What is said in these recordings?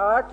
8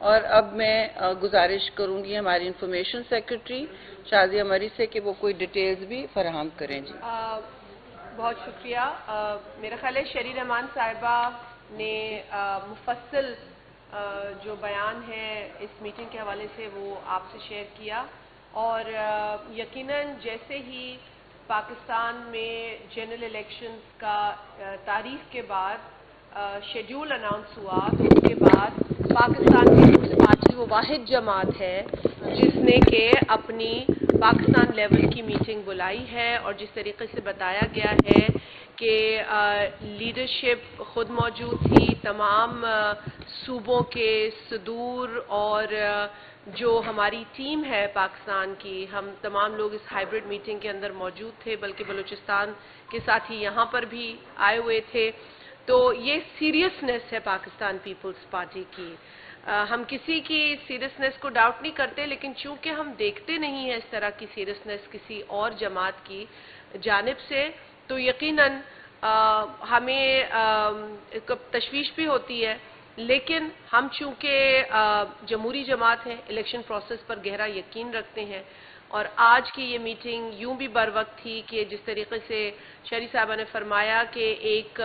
اور اب میں گزارش کروں گی ہماری انفارمیشن سیکرٹری شازیہ مری سے کہ وہ کوئی ڈیٹیلز بھی فراہم کریں. جی بہت شکریہ. میرا خیال ہے شہری رحمان صاحبہ نے مفصل جو بیان ہے اس میٹنگ کے حوالے سے وہ آپ سے شیئر کیا، اور یقیناً جیسے ہی پاکستان میں جنرل الیکشنز کا تاریخ کے بعد شیڈول اناؤنس ہوا، تو اس کے بعد پاکستان پیپلز پارٹی وہ واحد جماعت ہے جس نے کہ اپنی پاکستان لیول کی میٹنگ بلائی ہے، اور جس طریقے سے بتایا گیا ہے کہ لیڈرشپ خود موجود تھی، تمام صوبوں کے صدور اور جو ہماری ٹیم ہے پاکستان کی، ہم تمام لوگ اس ہائیبرڈ میٹنگ کے اندر موجود تھے، بلکہ بلوچستان کے ساتھی یہاں پر بھی آئے ہوئے تھے. تو یہ سیریسنس ہے پاکستان پیپلز پارٹی کی. ہم کسی کی سیریسنس کو ڈاؤٹ نہیں کرتے، لیکن چونکہ ہم دیکھتے نہیں ہیں اس طرح کی سیریسنس کسی اور جماعت کی جانب سے، تو یقیناً ہمیں تشویش بھی ہوتی ہے. لیکن ہم چونکہ جمہوری جماعت ہیں، الیکشن پروسیس پر گہرا یقین رکھتے ہیں، اور آج کی یہ میٹنگ یوں بھی بروقت تھی کہ جس طریقے سے شہری صاحبہ نے فرمایا کہ ایک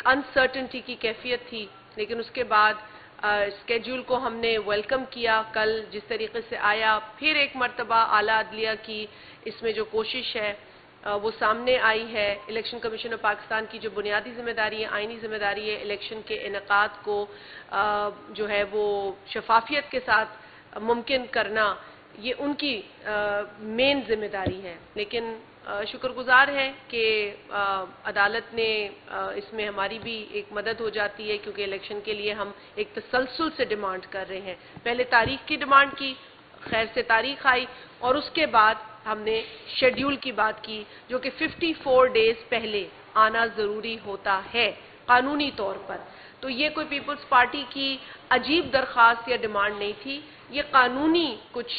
انسرٹنٹی کی کیفیت تھی، لیکن اس کے بعد اسکیڈول کو ہم نے ویلکم کیا. کل جس طریقے سے آیا، پھر ایک مرتبہ اعلیٰ عدلیہ کی اس میں جو کوشش ہے وہ سامنے آئی ہے. الیکشن کمیشن آف پاکستان کی جو بنیادی ذمہ داری ہے، آئینی ذمہ داری ہے، الیکشن کے انعقاد کو جو ہے وہ شفافیت کے ساتھ ممکن کرنا، یہ ان کی مین ذمہ داری ہے. لیکن شکر گزار ہے کہ عدالت نے اس میں ہماری بھی ایک مدد ہو جاتی ہے، کیونکہ الیکشن کے لیے ہم ایک تسلسل سے ڈیمانڈ کر رہے ہیں. پہلے تاریخ کی ڈیمانڈ کی، خیر سے تاریخ آئی، اور اس کے بعد ہم نے شیڈیول کی بات کی، جو کہ 54 ڈیز پہلے آنا ضروری ہوتا ہے قانونی طور پر. تو یہ کوئی پیپلز پارٹی کی عجیب درخواست یا ڈیمانڈ نہیں تھی، یہ قانونی کچھ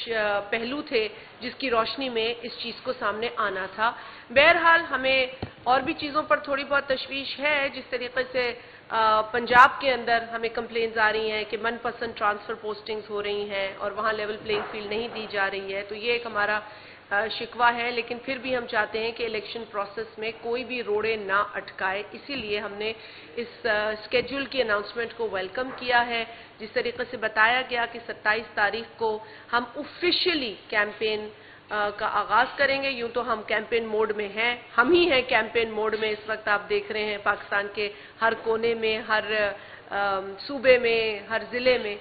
پہلو تھے جس کی روشنی میں اس چیز کو سامنے آنا تھا. بہرحال ہمیں اور بھی چیزوں پر تھوڑی بہت تشویش ہے. جس طریقے سے پنجاب کے اندر ہمیں کمپلینز آ رہی ہیں کہ من پسند ٹرانسفر پوسٹنگز ہو رہی ہیں اور وہاں لیول پلینگ فیلڈ نہیں دی جا رہی ہے، تو یہ ایک ہمارا شکوہ ہے. لیکن پھر بھی ہم چاہتے ہیں کہ الیکشن پروسیس میں کوئی بھی روڑے نہ اٹکائے، اسی لیے ہم نے اس اسکیڈول کی اناؤنسمنٹ کو ویلکم کیا ہے. جس طریقے سے بتایا گیا کہ 27 تاریخ کو ہم آفیشیلی کیمپین کا آغاز کریں گے. یوں تو ہم کیمپین موڈ میں ہیں، ہم ہی ہیں کیمپین موڈ میں اس وقت. آپ دیکھ رہے ہیں پاکستان کے ہر کونے میں، ہر صوبے میں، ہر ضلع میں.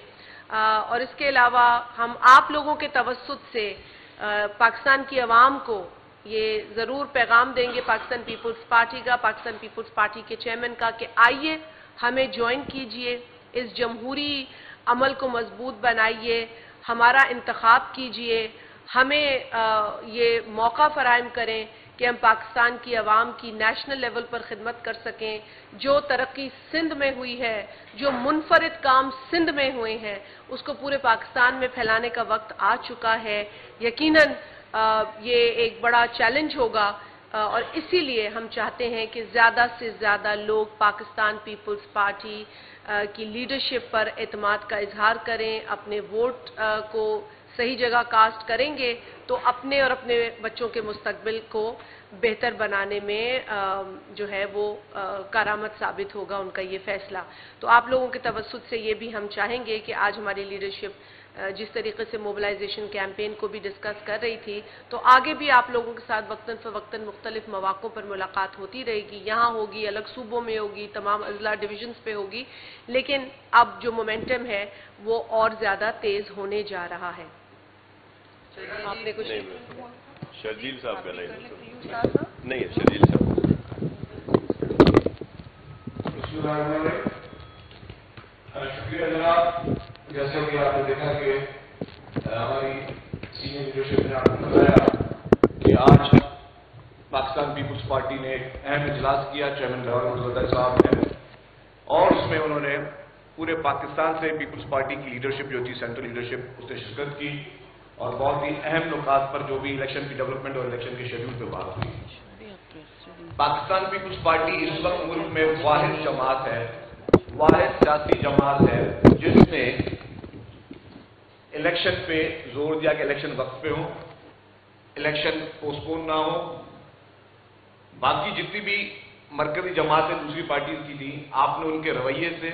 اور اس کے علاوہ ہم آپ لوگوں کے توسط سے پاکستان کی عوام کو یہ ضرور پیغام دیں گے، پاکستان پیپلز پارٹی کا، پاکستان پیپلز پارٹی کے چیئرمین کا، کہ آئیے ہمیں جوائن کیجئے، اس جمہوری عمل کو مضبوط بنائیے، ہمارا انتخاب کیجئے، ہمیں یہ موقع فراہم کریں کہ ہم پاکستان کی عوام کی نیشنل لیول پر خدمت کر سکیں. جو ترقی سندھ میں ہوئی ہے، جو منفرد کام سندھ میں ہوئے ہیں، اس کو پورے پاکستان میں پھیلانے کا وقت آ چکا ہے. یقیناً یہ ایک بڑا چیلنج ہوگا، اور اسی لیے ہم چاہتے ہیں کہ زیادہ سے زیادہ لوگ پاکستان پیپلز پارٹی کی لیڈرشپ پر اعتماد کا اظہار کریں، اپنے ووٹ کو صحیح جگہ کاسٹ کریں گے تو اپنے اور اپنے بچوں کے مستقبل کو بہتر بنانے میں جو ہے وہ کارآمد ثابت ہوگا ان کا یہ فیصلہ. تو آپ لوگوں کے توسط سے یہ بھی ہم چاہیں گے کہ آج ہماری لیڈرشپ جس طریقے سے موبلائزیشن کیمپین کو بھی ڈسکس کر رہی تھی، تو آگے بھی آپ لوگوں کے ساتھ وقتاً فوقتاً مختلف مواقع پر ملاقات ہوتی رہے گی. یہاں ہوگی، الگ صوبوں میں ہوگی، تمام اضلاع ڈویژنز پہ ہوگی، لیکن اب جو مومنٹم ہے وہ اور زیادہ تیز ہونے جا رہا ہے. آپ نے کچھ شرجیل صاحب کا نہیں ہے، شرجیل صاحب. شکریہ جناب. جیسے کہ آپ نے دیکھا کہ ہماری سینئر لیڈرشپ نے آپ کو بتایا کہ آج پاکستان پیپلز پارٹی نے ایک اہم اجلاس کیا، چیئرمین گورنر صاحب نے، اور اس میں انہوں نے پورے پاکستان سے پیپلز پارٹی کی لیڈرشپ جو تھی، سینٹرل لیڈرشپ، اس نے شرکت کی، اور بہت ہی اہم نکات پر جو بھی الیکشن کی ڈیولپمنٹ اور الیکشن کے شیڈول پہ بات ہوئی. پاکستان پیپلز پارٹی اس وقت ملک میں واحد جماعت ہے، واحد سیاسی جماعت ہے جس نے الیکشن پہ زور دیا کہ الیکشن وقت پہ ہو, الیکشن پوسٹپون نہ ہو. باقی جتنی بھی مرکزی جماعتیں دوسری پارٹیز کی تھیں, آپ نے ان کے رویے سے,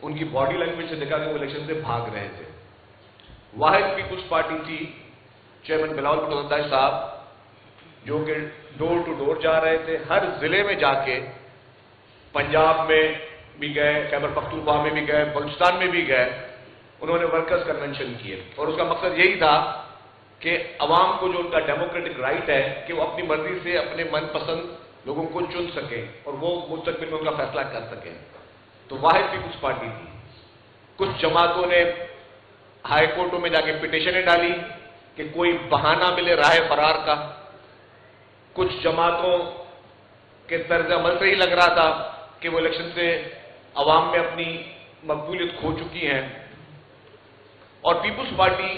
ان کی باڈی لینگویج سے دیکھا کہ وہ الیکشن سے بھاگ رہے تھے. واحد پیپلز پارٹی تھی چیئرمین بلاول بھٹو زرداری صاحب, جو کہ ڈور ٹو ڈور جا رہے تھے, ہر ضلع میں جا کے, پنجاب میں بھی گئے, خیبر پختونخوا میں بھی گئے, بلوچستان میں بھی گئے, انہوں نے ورکرز کنونشن کیے. اور اس کا مقصد یہی تھا کہ عوام کو جو ان کا ڈیموکریٹک رائٹ ہے کہ وہ اپنی مرضی سے اپنے من پسند لوگوں کو چن سکیں اور وہ مستقبل میں ان کا فیصلہ کر سکیں. تو واحد پیپلز پارٹی تھی. کچھ جماعتوں نے ہائی کورٹوں میں جا کے پٹیشنیں ڈالی کہ کوئی بہانہ ملے راہ فرار کا. کچھ جماعتوں کے طرز عمل سے ہی لگ رہا تھا کہ وہ الیکشن سے عوام میں اپنی مقبولیت کھو چکی ہیں. اور پیپلز پارٹی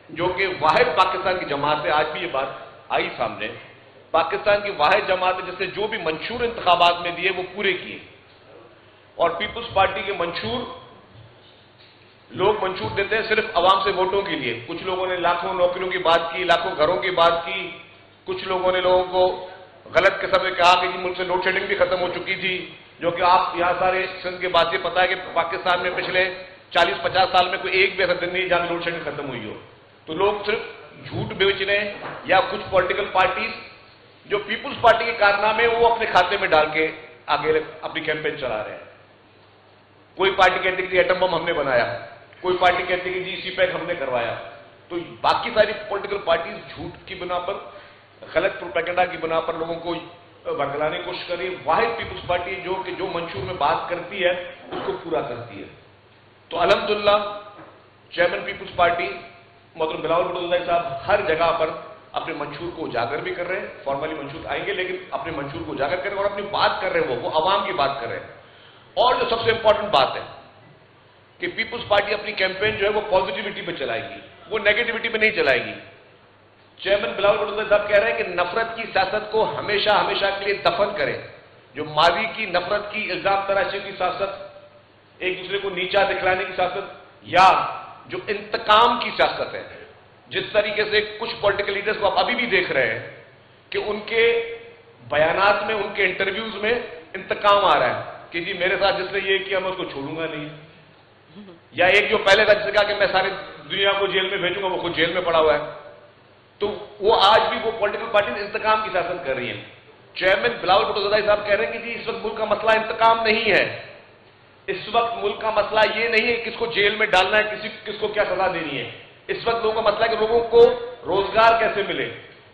جو کہ واحد پاکستان کی جماعت ہے, آج بھی یہ بات آئی سامنے, پاکستان کی واحد جماعت ہے جس نے جو بھی منشور انتخابات میں دیے وہ پورے کیے. اور پیپلز پارٹی کے منشور, لوگ منشور دیتے ہیں صرف عوام سے ووٹوں کے لیے. کچھ لوگوں نے لاکھوں نوکریوں کی بات کی, لاکھوں گھروں کی بات کی. کچھ لوگوں نے لوگوں کو غلط قسم میں کہا کہ ملک سے لوڈ شیڈنگ بھی ختم ہو چکی تھی, جو کہ آپ یہاں سارے سندھ کے بات یہ پتا ہے کہ پاکستان میں پچھلے 40-50 سال میں کوئی ایک بھی ایسا دن نہیں جہاں لوڈ شیڈنگ ختم ہوئی ہو. تو لوگ صرف جھوٹ بیچ رہے ہیں, یا کچھ پولیٹیکل پارٹیز جو پیپلز پارٹی کے کارنامے وہ اپنے کھاتے میں ڈال کے آگے اپنی کیمپین چلا رہے ہیں. کوئی پارٹی کہتی ہے کہ ایٹم بم ہم نے بنایا, کوئی پارٹی کہتی ہے کہ جی سی پیک ہم نے کروایا. تو باقی ساری پولیٹیکل پارٹیز جھوٹ کی بنا پر, غلط پروپیگنڈا کی بنا پر لوگوں کو برگلانے کی کوشش کر رہی ہے. واحد پیپلز پارٹی جو منشور میں بات کرتی ہے اس کو پورا کرتی ہے. تو الحمدللہ چیئرمین پیپلز پارٹی محترم بلاول بھٹو زرداری صاحب ہر جگہ پر اپنے منشور کو اجاگر بھی کر رہے ہیں. فارملی منشور آئیں گے لیکن اپنے منشور کو اجاگر کر رہے ہیں اور اپنی بات کر رہے ہیں, وہ عوام کی بات کر رہے ہیں. اور جو سب سے امپورٹنٹ بات ہے کہ پیپلز پارٹی اپنی کیمپین جو ہے وہ پازیٹیوٹی پہ چلائے گی, وہ نیگیٹیوٹی پہ نہیں چلائے گی. چیئرمین بلاول بھٹو زرداری صاحب کہہ رہے ہیں کہ نفرت کی سیاست کو ہمیشہ ہمیشہ کے لیے دفن کریں. جو ماضی کی نفرت کی الزام تراشی کی سیاست, ایک دوسرے کو نیچا دکھلانے کی سیاست, یا جو انتقام کی سیاست ہے, جس طریقے سے کچھ پولیٹیکل لیڈرز کو آپ ابھی بھی دیکھ رہے ہیں کہ ان کے بیانات میں, ان کے انٹرویوز میں انتقام آ رہا ہے کہ جی میرے ساتھ جس نے یہ کیا میں اس کو چھوڑوں گا نہیں. یا ایک جو پہلے تھا جس نے کہا کہ میں ساری دنیا کو جیل میں بھیجوں گا, وہ خود جیل میں پڑا ہوا ہے. تو وہ آج بھی وہ پولیٹیکل پارٹیز انتقام کی سیاست کر رہی ہیں. چیئرمین بلاول بھٹو زرداری صاحب کہہ رہے ہیں کہ جی اس وقت ملک کا مسئلہ انتقام نہیں ہے. اس وقت ملک کا مسئلہ یہ نہیں ہے کس کو جیل میں ڈالنا ہے, کس کو کیا سزا دینی ہے. اس وقت لوگوں کا مسئلہ ہے کہ لوگوں کو روزگار کیسے ملے,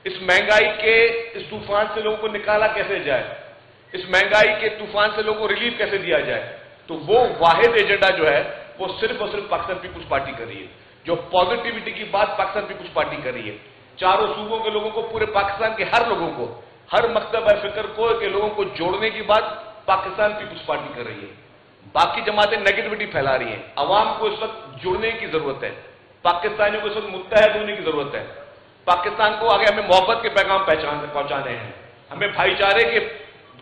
اس مہنگائی کے اس طوفان سے لوگوں کو نکالا کیسے جائے, اس مہنگائی کے طوفان سے لوگوں کو ریلیف کیسے دیا جائے. تو وہ واحد ایجنڈا جو ہے وہ صرف اور صرف پاکستان پیپلز پارٹی کر رہی ہے. جو پازیٹیوٹی کی بات پاکستان پیپلز پارٹی کر رہی ہے, چاروں صوبوں کے لوگوں کو, پورے پاکستان کے ہر لوگوں کو, ہر مکتب فکر کو کے لوگوں کو جوڑنے کی بات پاکستان پیپلز پارٹی کر رہی ہے. باقی جماعتیں نیگیٹیوٹی پھیلا رہی ہیں. عوام کو اس وقت جڑنے کی ضرورت ہے, پاکستانیوں کو اس وقت متحد ہونے کی ضرورت ہے. پاکستان کو آگے ہمیں محبت کے پیغام پہنچانے ہیں, ہمیں بھائی چارے کے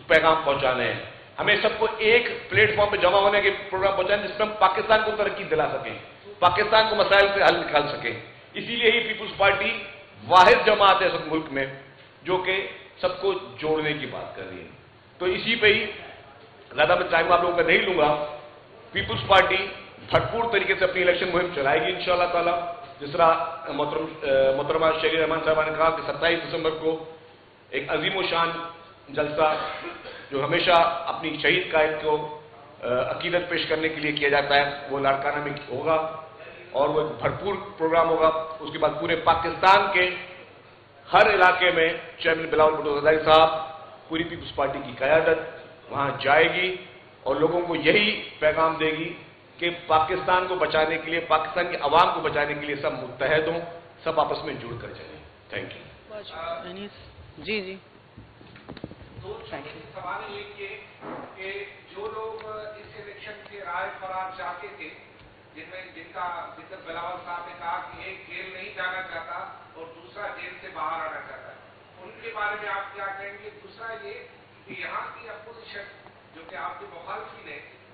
پیغام پہنچانے ہیں, ہمیں سب کو ایک پلیٹ فارم پہ جمع ہونے کے پروگرام پہنچانے جس میں ہم پاکستان کو ترقی دلا سکیں, پاکستان کو مسائل سے حل نکال سکیں. اسی لیے ہی پیپلز پارٹی واحد جماعت ہے اس ملک میں جو کہ سب کو جوڑنے کی بات کر رہی ہے. تو اسی پہ ہی زیادہ میں ٹائم آپ لوگوں کا نہیں لوں گا. پیپلز پارٹی بھرپور طریقے سے اپنی الیکشن مہم چلائے گی انشاءاللہ تعالی. جس طرح محترمہ شہری رحمان صاحبہ نے کہا کہ 27 دسمبر کو ایک عظیم و شان جلسہ جو ہمیشہ اپنی شہید قائد کو عقیدت پیش کرنے کے لیے کیا جاتا ہے وہ لاڑکانہ میں ہوگا, اور وہ ایک بھرپور پروگرام ہوگا. اس کے بعد پورے پاکستان کے ہر علاقے میں چیئرمین بلاول بھٹو زرداری صاحب, پوری پیپلز پارٹی کی قیادت وہاں جائے گی اور لوگوں کو یہی پیغام دے گی کہ پاکستان کو بچانے کے لیے, پاکستان کی عوام کو بچانے کے لیے سب متحد ہوں, سب آپس میں جڑ کر چلیں. Thank you. جی جی سوال یہ کہ جو لوگ اس الیکشن کے رائے فرار چاہتے تھے, جن کا بلاول صاحب نے کہا کہ ایک جیل نہیں جانا چاہتا اور دوسرا جیل سے باہر آنا چاہتا ہے, ان کے بارے میں آپ کیا کہیں گے؟ دوسرا یہ کہ یہاں کی اپوزیشن جو کہ آپ کے مخالفین ہیں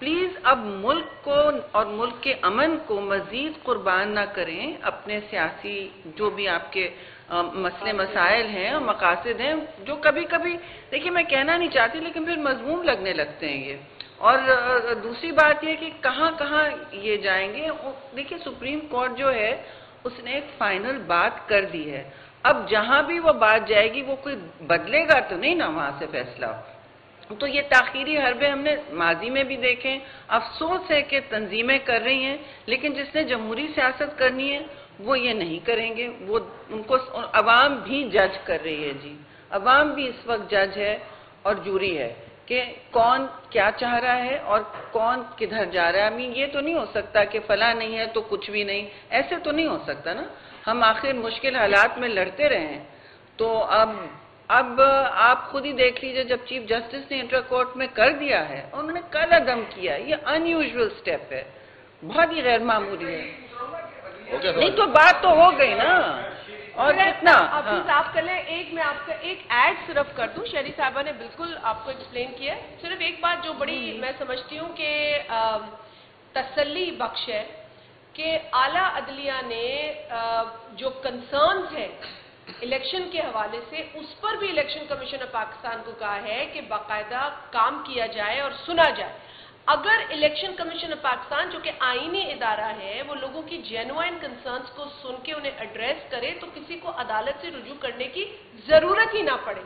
پلیز اب ملک کو اور ملک کے امن کو مزید قربان نہ کریں اپنے سیاسی جو بھی آپ کے مسئلے مسائل ہیں اور مقاصد ہیں، جو کبھی کبھی دیکھیے میں کہنا نہیں چاہتی لیکن پھر مذموم لگنے لگتے ہیں یہ. اور دوسری بات یہ کہ کہاں کہاں یہ جائیں گے. دیکھیے سپریم کورٹ جو ہے اس نے ایک فائنل بات کر دی ہے، اب جہاں بھی وہ بات جائے گی وہ کوئی بدلے گا تو نہیں نا وہاں سے فیصلہ. تو یہ تاخیری حربے ہم نے ماضی میں بھی دیکھیں. افسوس ہے کہ تنظیمیں کر رہی ہیں لیکن جس نے جمہوری سیاست کرنی ہے وہ یہ نہیں کریں گے. وہ ان کو عوام بھی جج کر رہی ہے. جی عوام بھی اس وقت جج ہے اور جوری ہے کہ کون کیا چاہ رہا ہے اور کون کدھر جا رہا ہے. یہ تو نہیں ہو سکتا کہ فلاں نہیں ہے تو کچھ بھی نہیں، ایسے تو نہیں ہو سکتا نا. ہم آخر مشکل حالات میں لڑتے رہے ہیں. تو اب آپ خود ہی دیکھ لیجئے جب چیف جسٹس نے انٹر کورٹ میں کر دیا ہے، انہوں نے کل عدم کیا. یہ ان یوزول اسٹیپ ہے، بہت ہی غیر معمولی ہے. نہیں تو بات تو ہو گئی نا. اور کتنا آپ کر لیں. میں آپ کا ایک ایڈ صرف کر دوں. شہری صاحبہ نے بالکل آپ کو ایکسپلین کیا ہے. صرف ایک بات جو بڑی میں سمجھتی ہوں کہ تسلی بخش ہے کہ اعلیٰ عدلیہ نے جو کنسرنز ہیں الیکشن کے حوالے سے اس پر بھی الیکشن کمیشن آف پاکستان کو کہا ہے کہ باقاعدہ کام کیا جائے اور سنا جائے. اگر الیکشن کمیشن آف پاکستان جو کہ آئینی ادارہ ہے وہ لوگوں کی جینوائن کنسرنز کو سن کے انہیں ایڈریس کرے تو کسی کو عدالت سے رجوع کرنے کی ضرورت ہی نہ پڑے.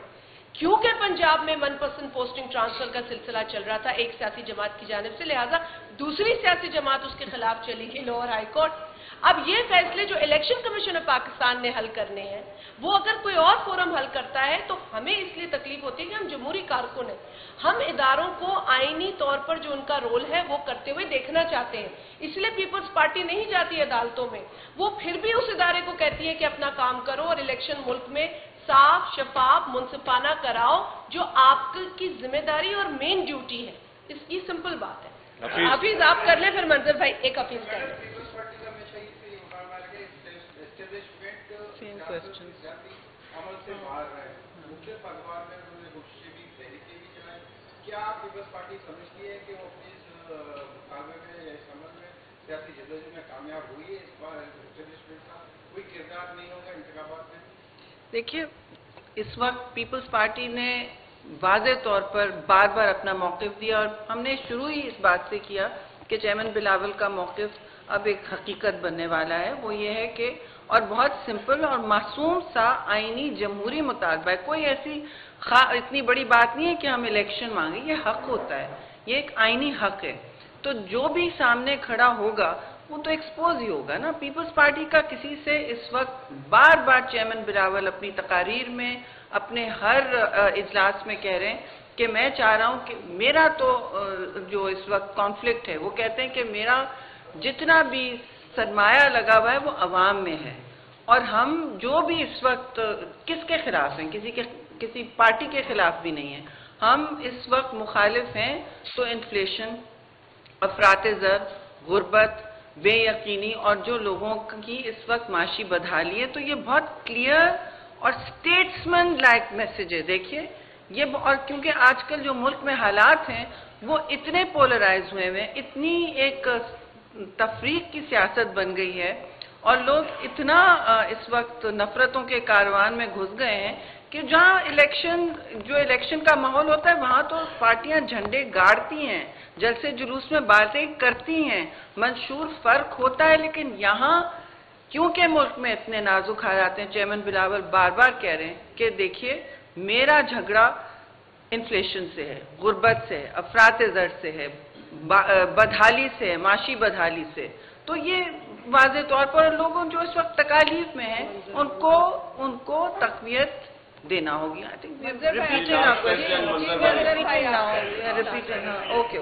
کیونکہ پنجاب میں من پسند پوسٹنگ ٹرانسفر کا سلسلہ چل رہا تھا ایک سیاسی جماعت کی جانب سے، لہٰذا دوسری سیاسی جماعت اس کے خلاف چلی گئی لوور ہائی کورٹ. اب یہ فیصلے جو الیکشن کمیشن آف پاکستان نے حل کرنے ہیں وہ اگر کوئی اور فورم حل کرتا ہے تو ہمیں اس لیے تکلیف ہوتی ہے کہ ہم جمہوری کارکن ہیں. ہم اداروں کو آئینی طور پر جو ان کا رول ہے وہ کرتے ہوئے دیکھنا چاہتے ہیں. اس لیے پیپلز پارٹی نہیں جاتی عدالتوں میں، وہ پھر بھی اس ادارے کو کہتی ہے کہ اپنا کام کرو اور الیکشن ملک میں صاف شفاف منصفانہ کراؤ جو آپ کی ذمہ داری اور مین ڈیوٹی ہے. اس کی سمپل بات ہے. حافظ آپ کر لیں پھر منظر بھائی ایک حافظ کر لیں. کیا پیپلز پارٹی سمجھتی ہے کہ وہ اپنے اس مقابلے میں یا اس عمل میں سیاسی جدوجہد میں کامیاب ہوئی ہے؟ اس بار اسٹیبلشمنٹ کا کوئی کردار نہیں ہوگا انتخابات میں؟ دیکھیے اس وقت پیپلز پارٹی نے واضح طور پر بار بار اپنا موقف دیا اور ہم نے شروع ہی اس بات سے کیا کہ چیئرمین بلاول کا موقف اب ایک حقیقت بننے والا ہے. وہ یہ ہے کہ اور بہت سمپل اور معصوم سا آئینی جمہوری مطالبہ ہے. کوئی ایسی اتنی بڑی بات نہیں ہے کہ ہم الیکشن مانگیں، یہ حق ہوتا ہے، یہ ایک آئینی حق ہے. تو جو بھی سامنے کھڑا ہوگا وہ تو ایکسپوز ہی ہوگا نا. پیپلز پارٹی کا کسی سے اس وقت بار بار چیئرمین بلاول اپنی تقاریر میں اپنے ہر اجلاس میں کہہ رہے ہیں کہ میں چاہ رہا ہوں کہ میرا تو جو اس وقت کانفلکٹ ہے وہ کہتے ہیں کہ میرا جتنا بھی سرمایہ لگا ہوا ہے وہ عوام میں ہے اور ہم جو بھی اس وقت کس کے خلاف ہیں، کسی پارٹی کے خلاف بھی نہیں ہیں. ہم اس وقت مخالف ہیں تو انفلیشن، افراط زر، غربت، بے یقینی اور جو لوگوں کی اس وقت معاشی بدحالی ہے. تو یہ بہت کلیئر اور اسٹیٹسمن لائک میسج ہے. دیکھیے یہ اور کیونکہ آج کل جو ملک میں حالات ہیں وہ اتنے پولرائز ہوئے ہیں، اتنی ایک تفریق کی سیاست بن گئی ہے اور لوگ اتنا اس وقت نفرتوں کے کاروان میں گھس گئے ہیں کہ جہاں الیکشن کا ماحول ہوتا ہے وہاں تو پارٹیاں جھنڈے گاڑتی ہیں، جلسے جلوس میں باتیں کرتی ہیں، منشور فرق ہوتا ہے. لیکن یہاں کیونکہ ملک میں اتنے نازک حالات ہیں، چیئرمین بلاول بار بار کہہ رہے ہیں کہ دیکھیے میرا جھگڑا انفلیشن سے ہے، غربت سے ہے، افراط زر سے ہے، بدحالی سے ہے، معاشی بدحالی سے. تو یہ واضح طور پر لوگوں جو اس وقت تکالیف میں ہیں ان کو تقویت دینا ہوگی. اوکے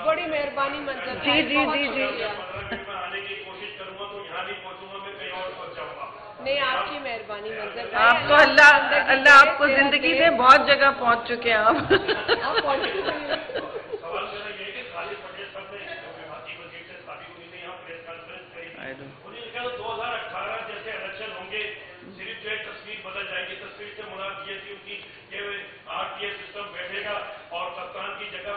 بڑی مہربانی منظر. جی جی جی جی نہیں آپ کی مہربانی منظر. آپ کو اللہ آپ کو زندگی میں بہت جگہ پہنچ چکے ہیں آپ. تصویر سے مراد یہ تھی کہ آر ٹی ایس سسٹم بیٹھے گا اور کپتان کی جگہ